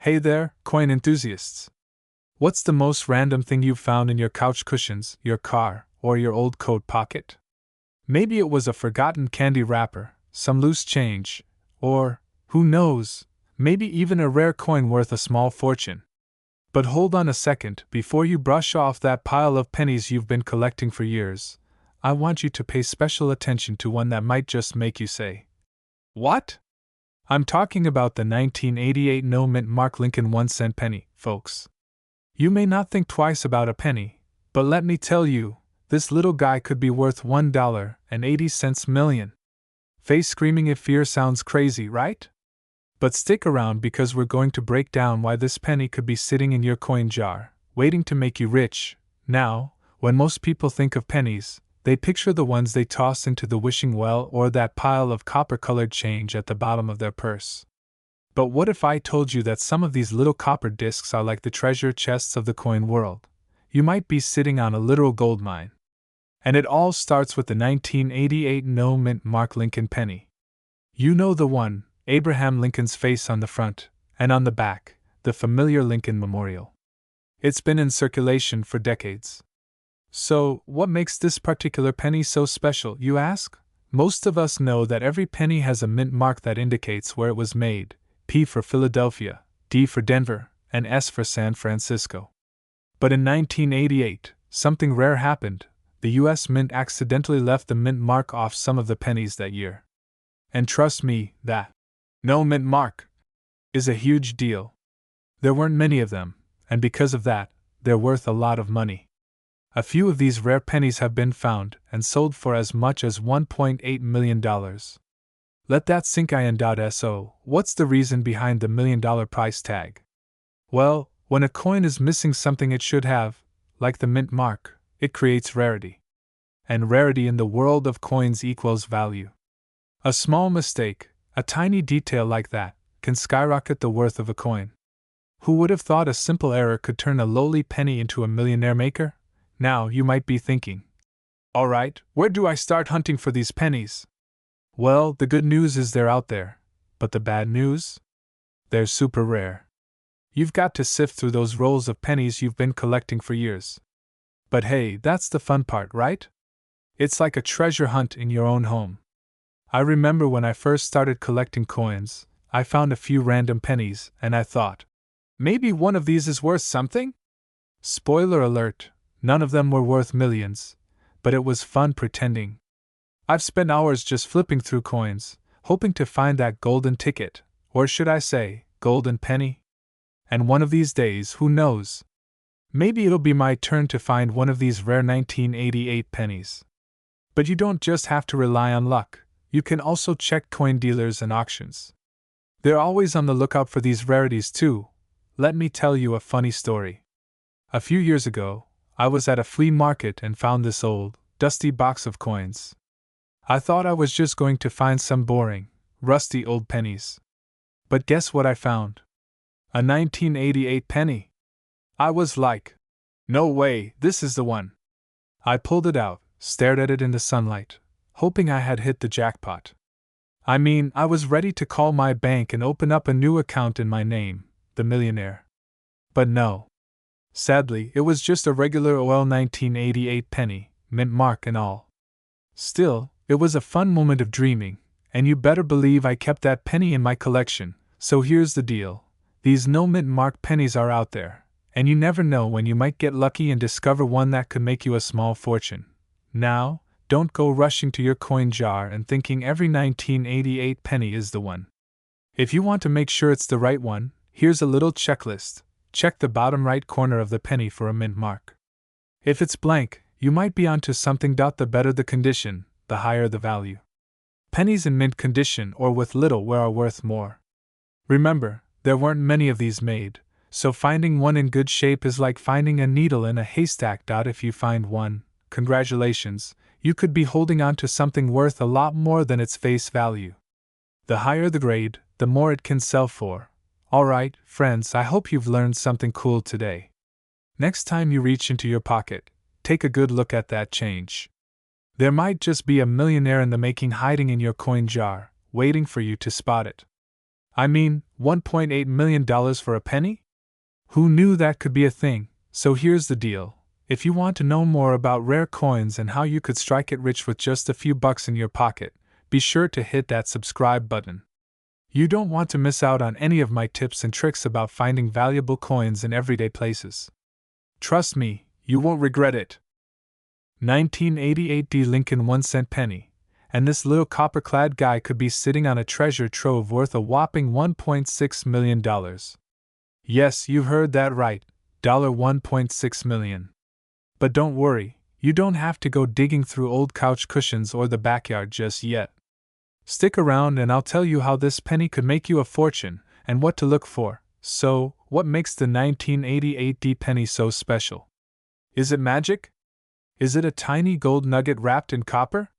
Hey there, coin enthusiasts! What's the most random thing you've found in your couch cushions, your car, or your old coat pocket? Maybe it was a forgotten candy wrapper, some loose change, or, who knows, maybe even a rare coin worth a small fortune. But hold on a second, before you brush off that pile of pennies you've been collecting for years, I want you to pay special attention to one that might just make you say, "What?" I'm talking about the 1988 no-mint Mark Lincoln 1-cent penny, folks. You may not think twice about a penny, but let me tell you, this little guy could be worth $1.80 million. Face screaming if fear sounds crazy, right? But stick around because we're going to break down why this penny could be sitting in your coin jar, waiting to make you rich. Now, when most people think of pennies, they picture the ones they toss into the wishing well or that pile of copper-colored change at the bottom of their purse. But what if I told you that some of these little copper discs are like the treasure chests of the coin world? You might be sitting on a literal gold mine. And it all starts with the 1988 no-mint Mark Lincoln penny. You know the one, Abraham Lincoln's face on the front, and on the back, the familiar Lincoln Memorial. It's been in circulation for decades. So, what makes this particular penny so special, you ask? Most of us know that every penny has a mint mark that indicates where it was made, P for Philadelphia, D for Denver, and S for San Francisco. But in 1988, something rare happened. The U.S. Mint accidentally left the mint mark off some of the pennies that year. And trust me, that no mint mark is a huge deal. There weren't many of them, and because of that, they're worth a lot of money. A few of these rare pennies have been found and sold for as much as $1.8 million. Let that sink in. So, what's the reason behind the $1 million price tag? Well, when a coin is missing something it should have, like the mint mark, it creates rarity. And rarity in the world of coins equals value. A small mistake, a tiny detail like that, can skyrocket the worth of a coin. Who would have thought a simple error could turn a lowly penny into a millionaire maker? Now, you might be thinking, alright, where do I start hunting for these pennies? Well, the good news is they're out there, but the bad news? They're super rare. You've got to sift through those rolls of pennies you've been collecting for years. But hey, that's the fun part, right? It's like a treasure hunt in your own home. I remember when I first started collecting coins, I found a few random pennies, and I thought, maybe one of these is worth something? Spoiler alert. None of them were worth millions, but it was fun pretending. I've spent hours just flipping through coins, hoping to find that golden ticket, or should I say, golden penny? And one of these days, who knows? Maybe it'll be my turn to find one of these rare 1988 pennies. But you don't just have to rely on luck, you can also check coin dealers and auctions. They're always on the lookout for these rarities too. Let me tell you a funny story. A few years ago, I was at a flea market and found this old, dusty box of coins. I thought I was just going to find some boring, rusty old pennies. But guess what I found? A 1988 penny. I was like, no way, this is the one. I pulled it out, stared at it in the sunlight, hoping I had hit the jackpot. I mean, I was ready to call my bank and open up a new account in my name, the millionaire. But no. Sadly, it was just a regular old 1988 penny, mint mark and all. Still, it was a fun moment of dreaming, and you better believe I kept that penny in my collection. So here's the deal. These no mint mark pennies are out there, and you never know when you might get lucky and discover one that could make you a small fortune. Now, don't go rushing to your coin jar and thinking every 1988 penny is the one. If you want to make sure it's the right one, here's a little checklist. Check the bottom right corner of the penny for a mint mark. If it's blank, you might be onto something. The better the condition, the higher the value. Pennies in mint condition or with little wear are worth more. Remember, there weren't many of these made, so finding one in good shape is like finding a needle in a haystack. If you find one, congratulations, you could be holding on to something worth a lot more than its face value. The higher the grade, the more it can sell for. Alright, friends, I hope you've learned something cool today. Next time you reach into your pocket, take a good look at that change. There might just be a millionaire in the making hiding in your coin jar, waiting for you to spot it. I mean, $1.8 million for a penny? Who knew that could be a thing? So here's the deal. If you want to know more about rare coins and how you could strike it rich with just a few bucks in your pocket, be sure to hit that subscribe button. You don't want to miss out on any of my tips and tricks about finding valuable coins in everyday places. Trust me, you won't regret it. 1988 D. Lincoln 1-cent penny. And this little copper-clad guy could be sitting on a treasure trove worth a whopping $1.6 million. Yes, you heard that right, $1.6 million. But don't worry, you don't have to go digging through old couch cushions or the backyard just yet. Stick around and I'll tell you how this penny could make you a fortune and what to look for. So, what makes the 1988 D penny so special? Is it magic? Is it a tiny gold nugget wrapped in copper?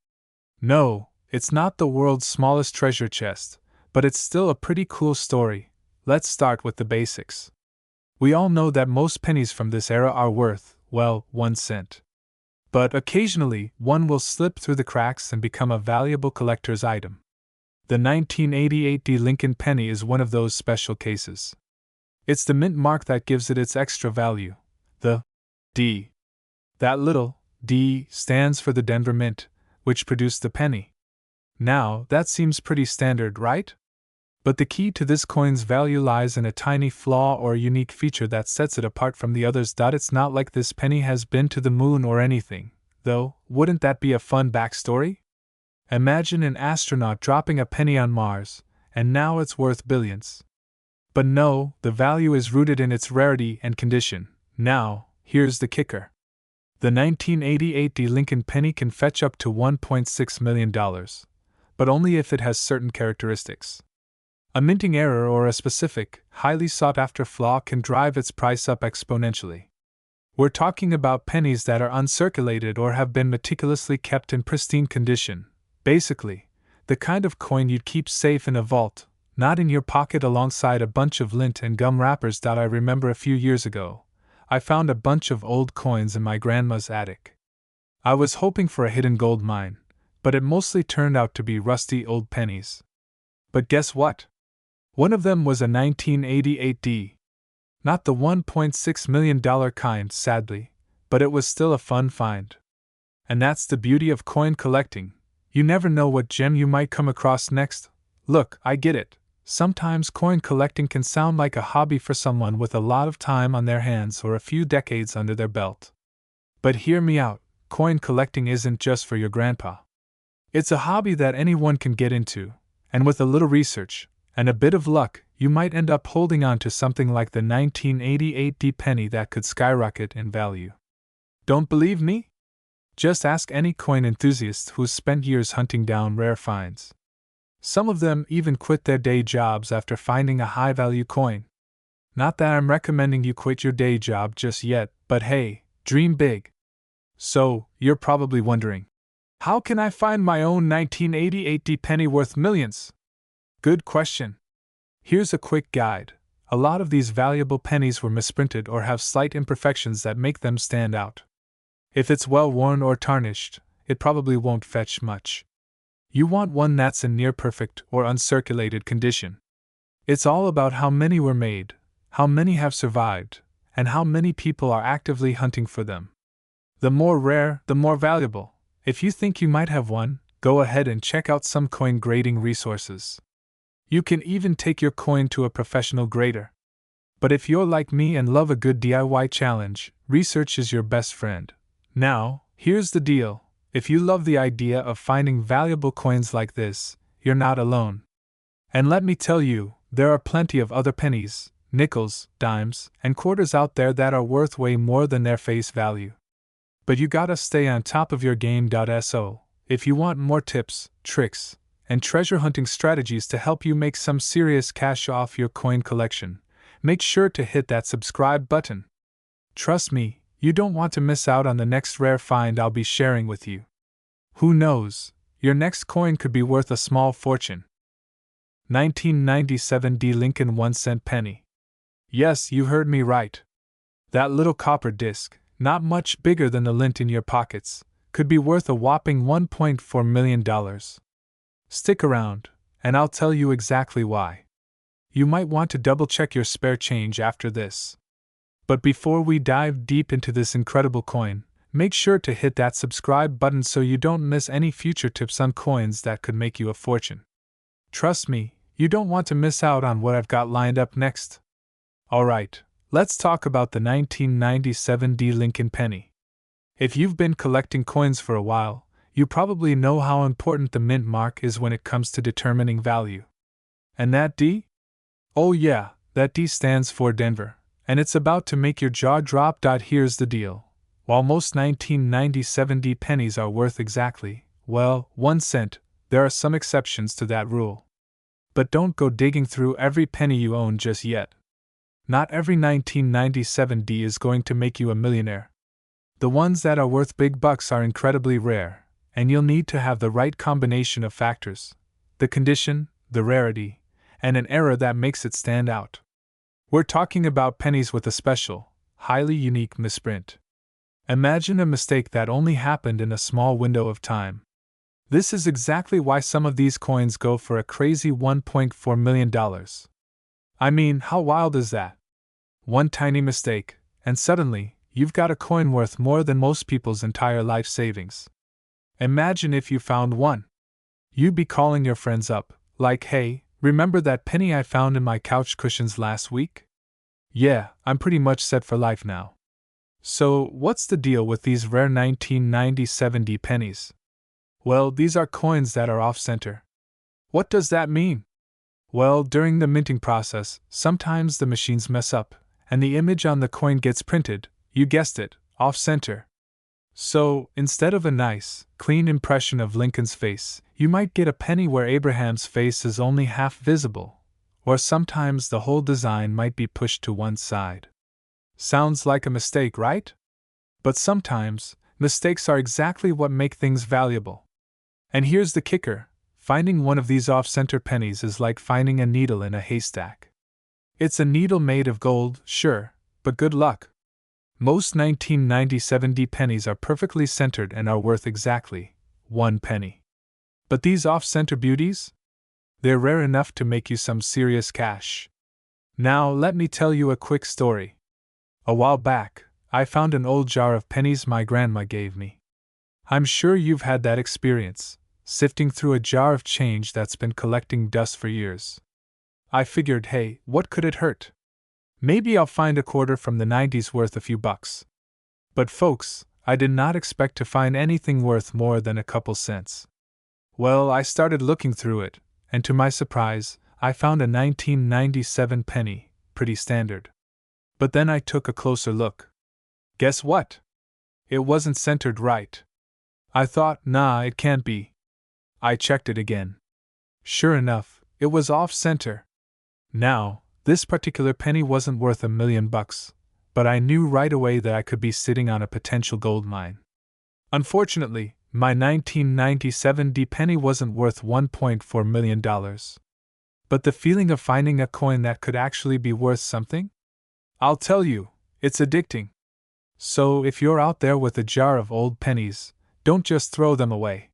No, it's not the world's smallest treasure chest, but it's still a pretty cool story. Let's start with the basics. We all know that most pennies from this era are worth, well, 1 cent. But occasionally, one will slip through the cracks and become a valuable collector's item. The 1988 D. Lincoln penny is one of those special cases. It's the mint mark that gives it its extra value. The D. That little D stands for the Denver Mint, which produced the penny. Now, that seems pretty standard, right? But the key to this coin's value lies in a tiny flaw or a unique feature that sets it apart from the others. It's not like this penny has been to the moon or anything, though, wouldn't that be a fun backstory? Imagine an astronaut dropping a penny on Mars, and now it's worth billions. But no, the value is rooted in its rarity and condition. Now, here's the kicker. The 1988 D. Lincoln penny can fetch up to $1.6 million, but only if it has certain characteristics. A minting error or a specific, highly sought-after flaw can drive its price up exponentially. We're talking about pennies that are uncirculated or have been meticulously kept in pristine condition. Basically, the kind of coin you'd keep safe in a vault, not in your pocket alongside a bunch of lint and gum wrappers. I remember a few years ago, I found a bunch of old coins in my grandma's attic. I was hoping for a hidden gold mine, but it mostly turned out to be rusty old pennies. But guess what? One of them was a 1988 D. Not the $1.6 million kind, sadly, but it was still a fun find. And that's the beauty of coin collecting. You never know what gem you might come across next. Look, I get it. Sometimes coin collecting can sound like a hobby for someone with a lot of time on their hands or a few decades under their belt. But hear me out, coin collecting isn't just for your grandpa. It's a hobby that anyone can get into, and with a little research and a bit of luck, you might end up holding on to something like the 1988 D penny that could skyrocket in value. Don't believe me? Just ask any coin enthusiast who's spent years hunting down rare finds. Some of them even quit their day jobs after finding a high-value coin. Not that I'm recommending you quit your day job just yet, but hey, dream big. So, you're probably wondering, how can I find my own 1988 D penny worth millions? Good question. Here's a quick guide. A lot of these valuable pennies were misprinted or have slight imperfections that make them stand out. If it's well worn or tarnished, it probably won't fetch much. You want one that's in near-perfect or uncirculated condition. It's all about how many were made, how many have survived, and how many people are actively hunting for them. The more rare, the more valuable. If you think you might have one, go ahead and check out some coin grading resources. You can even take your coin to a professional grader. But if you're like me and love a good DIY challenge, research is your best friend. Now, here's the deal. If you love the idea of finding valuable coins like this, you're not alone. And let me tell you, there are plenty of other pennies, nickels, dimes, and quarters out there that are worth way more than their face value. But you gotta stay on top of your game. So, if you want more tips, tricks, and treasure hunting strategies to help you make some serious cash off your coin collection, make sure to hit that subscribe button. Trust me, you don't want to miss out on the next rare find I'll be sharing with you. Who knows, your next coin could be worth a small fortune. 1997 D. Lincoln 1-cent penny. Yes, you heard me right. That little copper disc, not much bigger than the lint in your pockets, could be worth a whopping $1.4 million. Stick around, and I'll tell you exactly why. you might want to double check your spare change after this. But before we dive deep into this incredible coin, make sure to hit that subscribe button so you don't miss any future tips on coins that could make you a fortune. Trust me, you don't want to miss out on what I've got lined up next. Alright, let's talk about the 1997 D Lincoln penny. If you've been collecting coins for a while, you probably know how important the mint mark is when it comes to determining value. And that D? Oh yeah, that D stands for Denver, and it's about to make your jaw drop. Here's the deal. While most 1997 D pennies are worth exactly, well, 1 cent, there are some exceptions to that rule. But don't go digging through every penny you own just yet. Not every 1997 D is going to make you a millionaire. The ones that are worth big bucks are incredibly rare, and you'll need to have the right combination of factors: the condition, the rarity, and an era that makes it stand out. We're talking about pennies with a special, highly unique misprint. Imagine a mistake that only happened in a small window of time. This is exactly why some of these coins go for a crazy $1.4 million. I mean, how wild is that? One tiny mistake, and suddenly, you've got a coin worth more than most people's entire life savings. Imagine if you found one. You'd be calling your friends up, like, hey, remember that penny I found in my couch cushions last week? Yeah, I'm pretty much set for life now. So, what's the deal with these rare 1997 D pennies? Well, these are coins that are off-center. What does that mean? Well, during the minting process, sometimes the machines mess up, and the image on the coin gets printed, you guessed it, off-center. So, instead of a nice, clean impression of Lincoln's face, you might get a penny where Abraham's face is only half visible, or sometimes the whole design might be pushed to one side. Sounds like a mistake, right? But sometimes, mistakes are exactly what make things valuable. And here's the kicker: finding one of these off-center pennies is like finding a needle in a haystack. It's a needle made of gold, sure, but good luck. Most 1997 D pennies are perfectly centered and are worth exactly 1 penny. But these off-center beauties? They're rare enough to make you some serious cash. Now, let me tell you a quick story. A while back, I found an old jar of pennies my grandma gave me. I'm sure you've had that experience, sifting through a jar of change that's been collecting dust for years. I figured, hey, what could it hurt? Maybe I'll find a quarter from the 90s worth a few bucks. But folks, I did not expect to find anything worth more than a couple cents. Well, I started looking through it, and to my surprise, I found a 1997 penny, pretty standard. But then I took a closer look. Guess what? It wasn't centered right. I thought, nah, it can't be. I checked it again. Sure enough, it was off-center. Now, this particular penny wasn't worth $1 million, but I knew right away that I could be sitting on a potential gold mine. Unfortunately, my 1997 D penny wasn't worth $1.4 million. But the feeling of finding a coin that could actually be worth something? I'll tell you, it's addicting. So if you're out there with a jar of old pennies, don't just throw them away.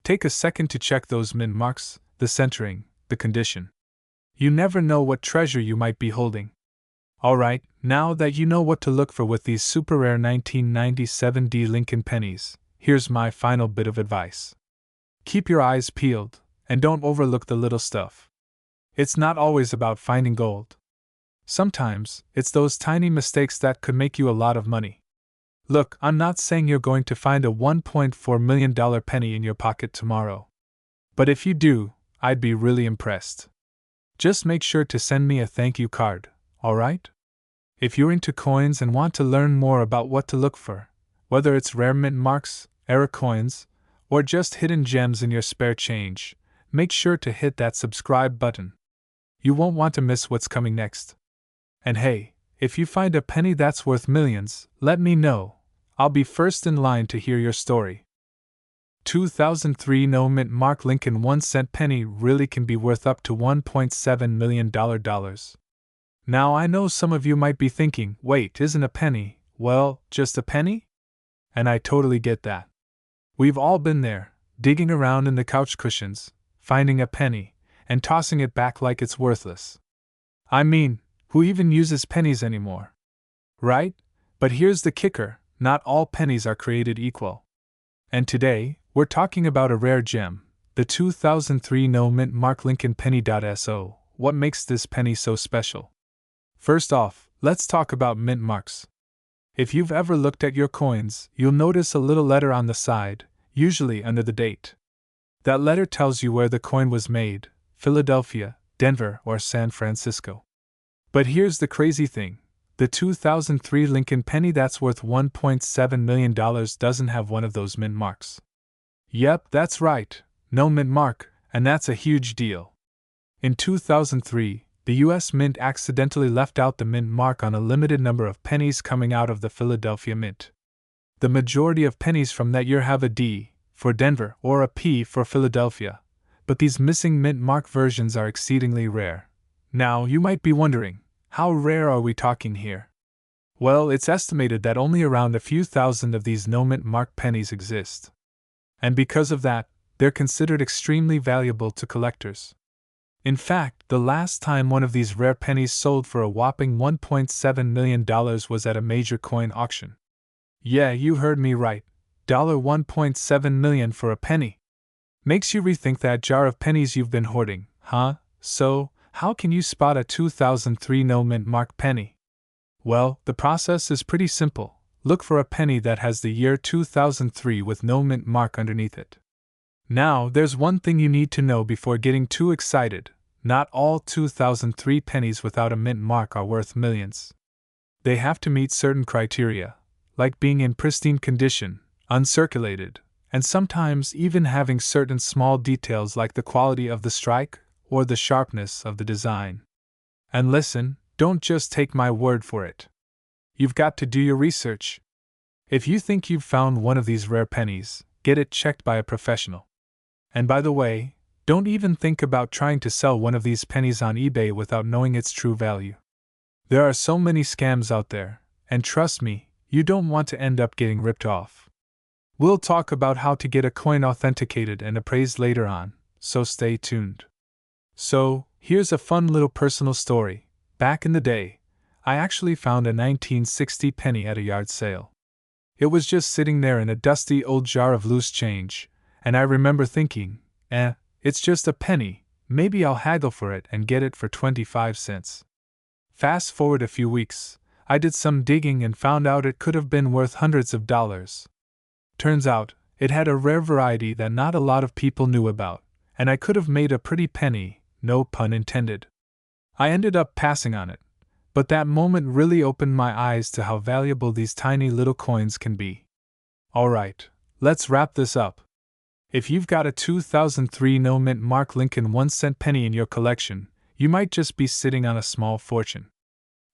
Take a second to check those mint marks, the centering, the condition. You never know what treasure you might be holding. Alright, now that you know what to look for with these super rare 1997 D Lincoln pennies, here's my final bit of advice. Keep your eyes peeled, and don't overlook the little stuff. It's not always about finding gold. Sometimes, it's those tiny mistakes that could make you a lot of money. Look, I'm not saying you're going to find a $1.4 million penny in your pocket tomorrow. But if you do, I'd be really impressed. Just make sure to send me a thank you card, alright? If you're into coins and want to learn more about what to look for, whether it's rare mint marks, era coins, or just hidden gems in your spare change, make sure to hit that subscribe button. You won't want to miss what's coming next. And hey, if you find a penny that's worth millions, let me know. I'll be first in line to hear your story. 2003 No mint mark Lincoln 1-cent penny really can be worth up to $1.7 million. Now I know some of you might be thinking, wait, isn't a penny, well, just a penny? And I totally get that. We've all been there, digging around in the couch cushions, finding a penny, and tossing it back like it's worthless. I mean, who even uses pennies anymore? Right? But here's the kicker, not all pennies are created equal. And today, we're talking about a rare gem, the 2003 no mint mark Lincoln penny.so. What makes this penny so special? First off, let's talk about mint marks. If you've ever looked at your coins, you'll notice a little letter on the side, usually under the date. That letter tells you where the coin was made: Philadelphia, Denver, or San Francisco. But here's the crazy thing. The 2003 Lincoln penny that's worth $1.7 million doesn't have one of those mint marks. Yep, that's right, no mint mark, and that's a huge deal. In 2003, the U.S. Mint accidentally left out the mint mark on a limited number of pennies coming out of the Philadelphia Mint. The majority of pennies from that year have a D for Denver or a P for Philadelphia, but these missing mint mark versions are exceedingly rare. Now, you might be wondering, how rare are we talking here? Well, it's estimated that only around a few thousand of these no mint mark pennies exist. And because of that, they're considered extremely valuable to collectors. In fact, the last time one of these rare pennies sold for a whopping $1.7 million was at a major coin auction. Yeah, you heard me right. $1.7 million for a penny. Makes you rethink that jar of pennies you've been hoarding, huh? So, how can you spot a 2003 no mint mark penny? Well, the process is pretty simple. Look for a penny that has the year 2003 with no mint mark underneath it. Now, there's one thing you need to know before getting too excited. Not all 2003 pennies without a mint mark are worth millions. They have to meet certain criteria, like being in pristine condition, uncirculated, and sometimes even having certain small details like the quality of the strike or the sharpness of the design. And listen, don't just take my word for it. You've got to do your research. If you think you've found one of these rare pennies, get it checked by a professional. And by the way, don't even think about trying to sell one of these pennies on eBay without knowing its true value. There are so many scams out there, and trust me, you don't want to end up getting ripped off. We'll talk about how to get a coin authenticated and appraised later on, so stay tuned. So, here's a fun little personal story. Back in the day, I actually found a 1960 penny at a yard sale. It was just sitting there in a dusty old jar of loose change, and I remember thinking, it's just a penny, maybe I'll haggle for it and get it for 25 cents. Fast forward a few weeks, I did some digging and found out it could have been worth hundreds of dollars. Turns out, it had a rare variety that not a lot of people knew about, and I could have made a pretty penny, no pun intended. I ended up passing on it, but that moment really opened my eyes to how valuable these tiny little coins can be. Alright, let's wrap this up. If you've got a 2003 no mint mark Lincoln 1-cent penny in your collection, you might just be sitting on a small fortune.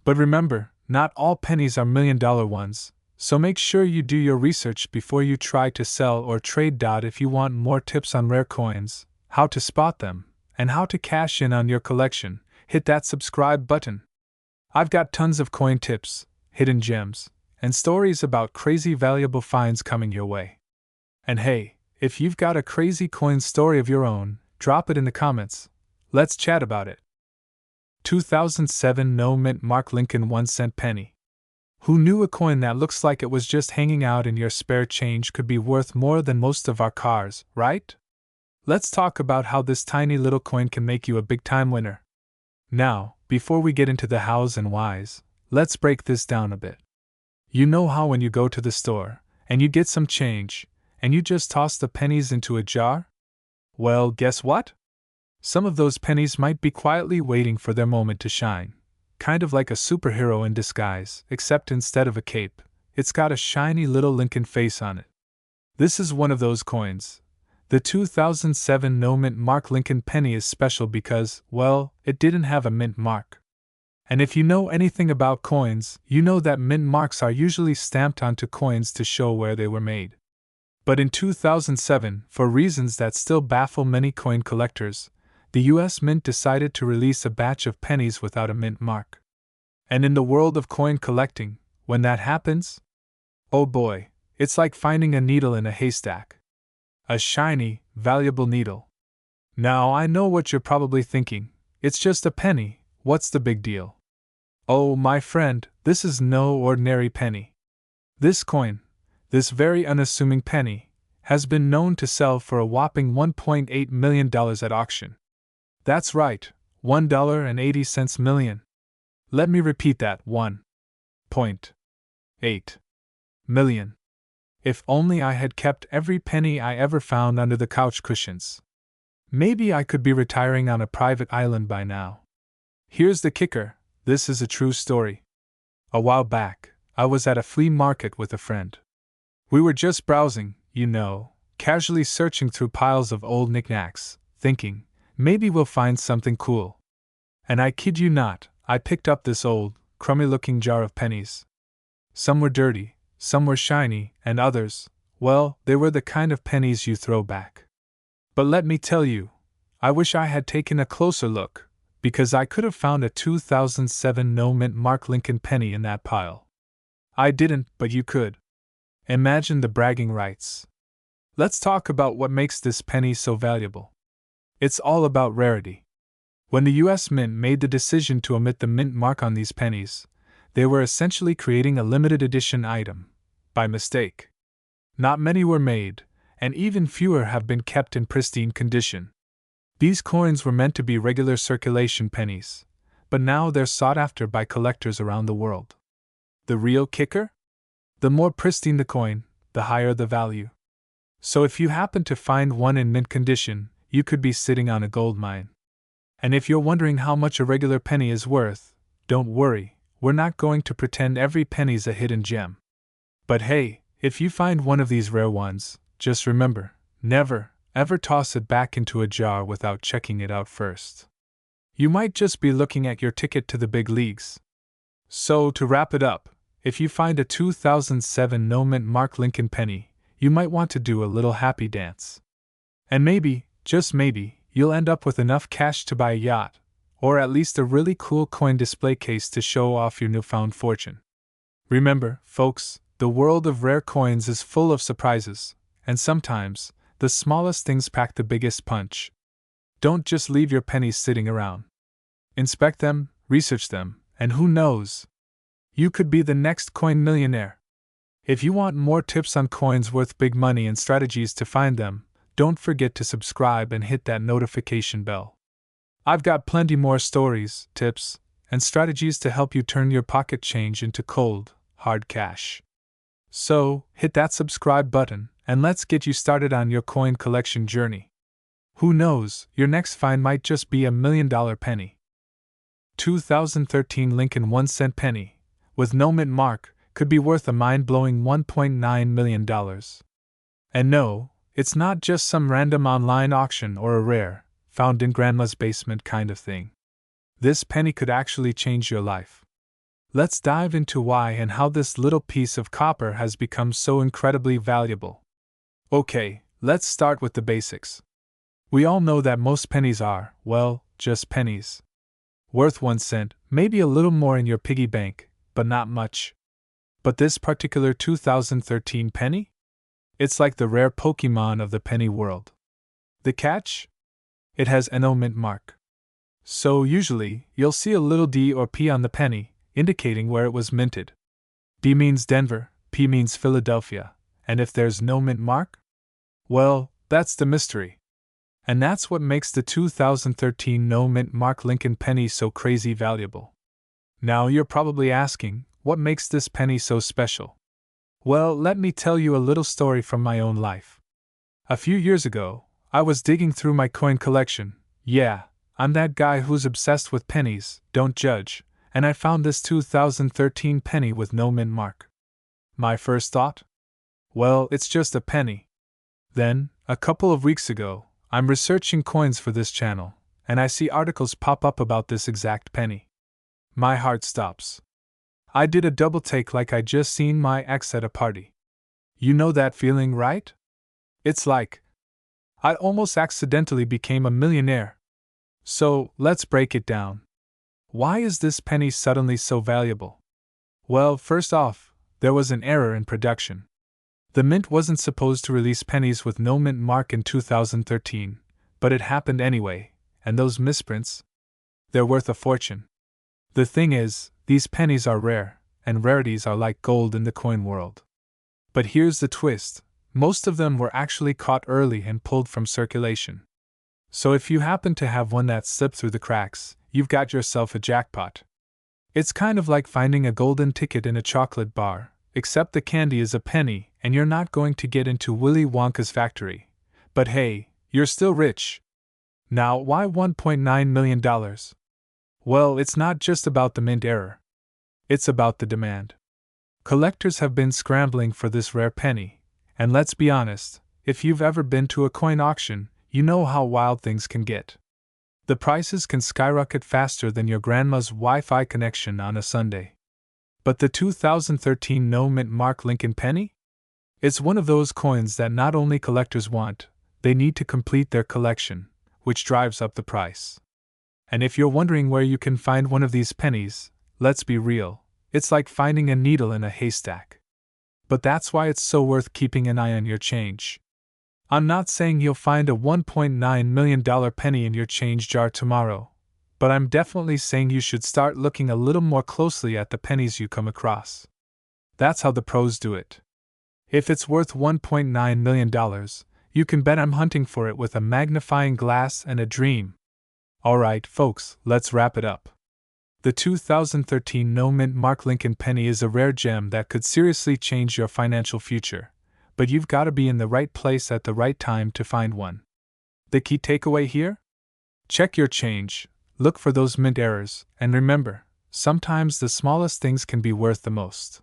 But remember, not all pennies are million-dollar ones, so make sure you do your research before you try to sell or trade. If you want more tips on rare coins, how to spot them, and how to cash in on your collection, hit that subscribe button. I've got tons of coin tips, hidden gems, and stories about crazy valuable finds coming your way. And hey, if you've got a crazy coin story of your own, drop it in the comments. Let's chat about it. 2007 no mint mark Lincoln 1-cent penny. Who knew a coin that looks like it was just hanging out in your spare change could be worth more than most of our cars, right? Let's talk about how this tiny little coin can make you a big-time winner. Now, before we get into the hows and whys, let's break this down a bit. You know how when you go to the store, and you get some change, and you just toss the pennies into a jar? Well, guess what? Some of those pennies might be quietly waiting for their moment to shine, kind of like a superhero in disguise, except instead of a cape, it's got a shiny little Lincoln face on it. This is one of those coins. The 2007 no mint mark Lincoln penny is special because, well, it didn't have a mint mark. And if you know anything about coins, you know that mint marks are usually stamped onto coins to show where they were made. But in 2007, for reasons that still baffle many coin collectors, the US Mint decided to release a batch of pennies without a mint mark. And in the world of coin collecting, when that happens, oh boy, it's like finding a needle in a haystack. A shiny, valuable needle. Now I know what you're probably thinking, it's just a penny, what's the big deal? Oh, my friend, this is no ordinary penny. This coin, this very unassuming penny, has been known to sell for a whopping $1.8 million at auction. That's right, $1.80 million. Let me repeat that, $1.8 million. If only I had kept every penny I ever found under the couch cushions. Maybe I could be retiring on a private island by now. Here's the kicker, this is a true story. A while back, I was at a flea market with a friend. We were just browsing, casually searching through piles of old knickknacks, thinking, maybe we'll find something cool. And I kid you not, I picked up this old, crummy-looking jar of pennies. Some were dirty, some were shiny, and others, well, they were the kind of pennies you throw back. But let me tell you, I wish I had taken a closer look, because I could have found a 2007 no-mint Mark Lincoln penny in that pile. I didn't, but you could. Imagine the bragging rights. Let's talk about what makes this penny so valuable. It's all about rarity. When the U.S. Mint made the decision to omit the mint mark on these pennies, they were essentially creating a limited edition item, by mistake. Not many were made, and even fewer have been kept in pristine condition. These coins were meant to be regular circulation pennies, but now they're sought after by collectors around the world. The real kicker? The more pristine the coin, the higher the value. So if you happen to find one in mint condition, you could be sitting on a gold mine. And if you're wondering how much a regular penny is worth, don't worry, we're not going to pretend every penny's a hidden gem. But hey, if you find one of these rare ones, just remember, never, ever toss it back into a jar without checking it out first. You might just be looking at your ticket to the big leagues. So, to wrap it up, if you find a 2007 no-mint Mark Lincoln penny, you might want to do a little happy dance. And maybe, just maybe, you'll end up with enough cash to buy a yacht, or at least a really cool coin display case to show off your newfound fortune. Remember, folks, the world of rare coins is full of surprises, and sometimes, the smallest things pack the biggest punch. Don't just leave your pennies sitting around. Inspect them, research them, and who knows? You could be the next coin millionaire. If you want more tips on coins worth big money and strategies to find them, don't forget to subscribe and hit that notification bell. I've got plenty more stories, tips, and strategies to help you turn your pocket change into cold, hard cash. So, hit that subscribe button, and let's get you started on your coin collection journey. Who knows, your next find might just be a $1 million penny. 2013 Lincoln 1-cent penny, with no mint mark, could be worth a mind-blowing $1.9 million. And no, it's not just some random online auction or a rare, found in grandma's basement kind of thing. This penny could actually change your life. Let's dive into why and how this little piece of copper has become so incredibly valuable. Okay, let's start with the basics. We all know that most pennies are, well, just pennies. Worth 1 cent, maybe a little more in your piggy bank, but not much. But this particular 2013 penny? It's like the rare Pokemon of the penny world. The catch? It has no mint mark. So usually, you'll see a little D or P on the penny, indicating where it was minted. D means Denver, P means Philadelphia, and if there's no mint mark? Well, that's the mystery. And that's what makes the 2013 no mint mark Lincoln penny so crazy valuable. Now you're probably asking, what makes this penny so special? Well, let me tell you a little story from my own life. A few years ago, I was digging through my coin collection. Yeah, I'm that guy who's obsessed with pennies, don't judge, and I found this 2013 penny with no mint mark. My first thought? Well, it's just a penny. Then, a couple of weeks ago, I'm researching coins for this channel, and I see articles pop up about this exact penny. My heart stops. I did a double take like I'd just seen my ex at a party. You know that feeling, right? It's like I almost accidentally became a millionaire. So, let's break it down. Why is this penny suddenly so valuable? Well, first off, there was an error in production. The mint wasn't supposed to release pennies with no mint mark in 2013, but it happened anyway, and those misprints? They're worth a fortune. The thing is, these pennies are rare, and rarities are like gold in the coin world. But here's the twist: most of them were actually caught early and pulled from circulation. So if you happen to have one that slipped through the cracks, you've got yourself a jackpot. It's kind of like finding a golden ticket in a chocolate bar, except the candy is a penny and you're not going to get into Willy Wonka's factory. But hey, you're still rich. Now, why $1.9 million? Well, it's not just about the mint error. It's about the demand. Collectors have been scrambling for this rare penny, and let's be honest, if you've ever been to a coin auction, you know how wild things can get. The prices can skyrocket faster than your grandma's Wi-Fi connection on a Sunday. But the 2013 no mint mark Lincoln penny? It's one of those coins that not only collectors want, they need to complete their collection, which drives up the price. And if you're wondering where you can find one of these pennies, let's be real, it's like finding a needle in a haystack. But that's why it's so worth keeping an eye on your change. I'm not saying you'll find a $1.9 million penny in your change jar tomorrow, but I'm definitely saying you should start looking a little more closely at the pennies you come across. That's how the pros do it. If it's worth $1.9 million, you can bet I'm hunting for it with a magnifying glass and a dream. Alright, folks, let's wrap it up. The 2013 no mint mark Lincoln penny is a rare gem that could seriously change your financial future. But you've got to be in the right place at the right time to find one. The key takeaway here? Check your change, look for those mint errors, and remember, sometimes the smallest things can be worth the most.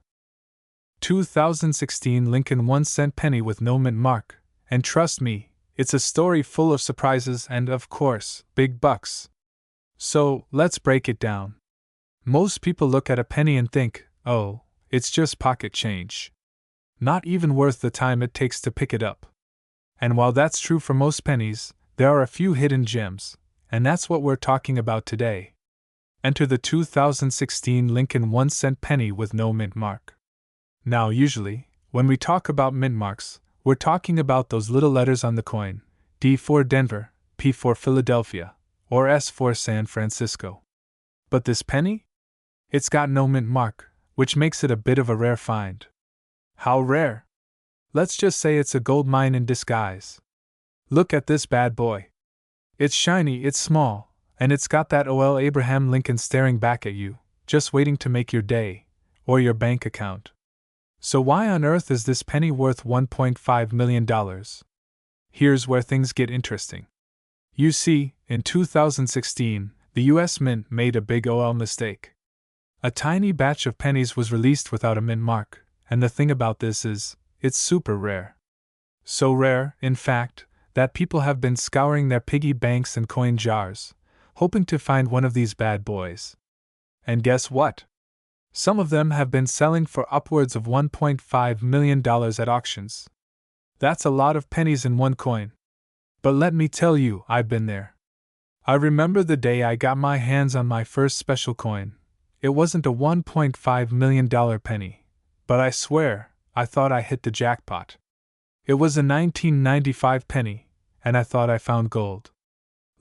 2016 Lincoln 1-cent penny with no mint mark, and trust me, it's a story full of surprises and, of course, big bucks. So, let's break it down. Most people look at a penny and think, oh, it's just pocket change. Not even worth the time it takes to pick it up. And while that's true for most pennies, there are a few hidden gems, and that's what we're talking about today. Enter the 2016 Lincoln 1-cent penny with no mint mark. Now, usually, when we talk about mint marks, we're talking about those little letters on the coin: D for Denver, P for Philadelphia, or S for San Francisco. But this penny? It's got no mint mark, which makes it a bit of a rare find. How rare? Let's just say it's a gold mine in disguise. Look at this bad boy. It's shiny, it's small, and it's got that OL Abraham Lincoln staring back at you, just waiting to make your day, or your bank account. So why on earth is this penny worth $1.5 million? Here's where things get interesting. You see, in 2016, the US Mint made a big OL mistake. A tiny batch of pennies was released without a mint mark. And the thing about this is, it's super rare. So rare, in fact, that people have been scouring their piggy banks and coin jars, hoping to find one of these bad boys. And guess what? Some of them have been selling for upwards of $1.5 million at auctions. That's a lot of pennies in one coin. But let me tell you, I've been there. I remember the day I got my hands on my first special coin. It wasn't a $1.5 million penny. But I swear, I thought I hit the jackpot. It was a 1995 penny, and I thought I found gold.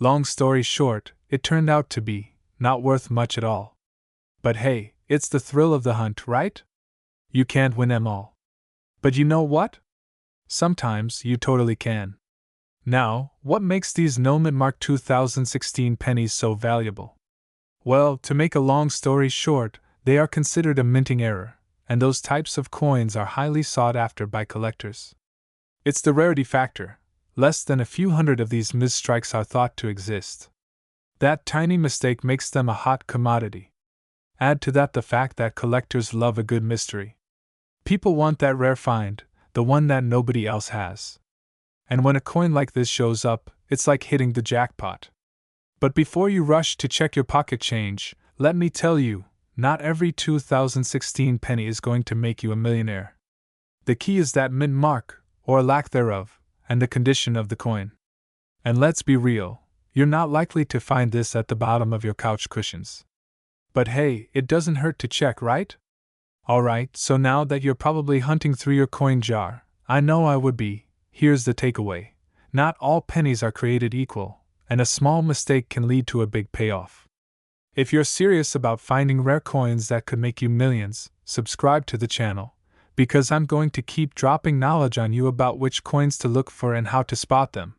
Long story short, it turned out to be not worth much at all. But hey, it's the thrill of the hunt, right? You can't win them all. But you know what? Sometimes you totally can. Now, what makes these no mint mark 2016 pennies so valuable? Well, to make a long story short, they are considered a minting error, and those types of coins are highly sought after by collectors. It's the rarity factor. Less than a few hundred of these misstrikes are thought to exist. That tiny mistake makes them a hot commodity. Add to that the fact that collectors love a good mystery. People want that rare find, the one that nobody else has. And when a coin like this shows up, it's like hitting the jackpot. But before you rush to check your pocket change, let me tell you, not every 2016 penny is going to make you a millionaire. The key is that mint mark, or lack thereof, and the condition of the coin. And let's be real, you're not likely to find this at the bottom of your couch cushions. But hey, it doesn't hurt to check, right? Alright, so now that you're probably hunting through your coin jar, I know I would be, here's the takeaway. Not all pennies are created equal, and a small mistake can lead to a big payoff. If you're serious about finding rare coins that could make you millions, subscribe to the channel, because I'm going to keep dropping knowledge on you about which coins to look for and how to spot them.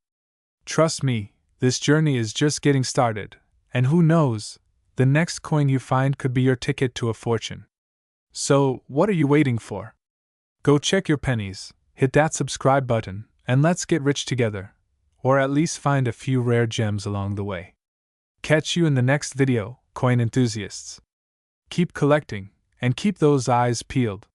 Trust me, this journey is just getting started, and who knows, the next coin you find could be your ticket to a fortune. So, what are you waiting for? Go check your pennies, hit that subscribe button, and let's get rich together, or at least find a few rare gems along the way. Catch you in the next video, coin enthusiasts. Keep collecting, and keep those eyes peeled.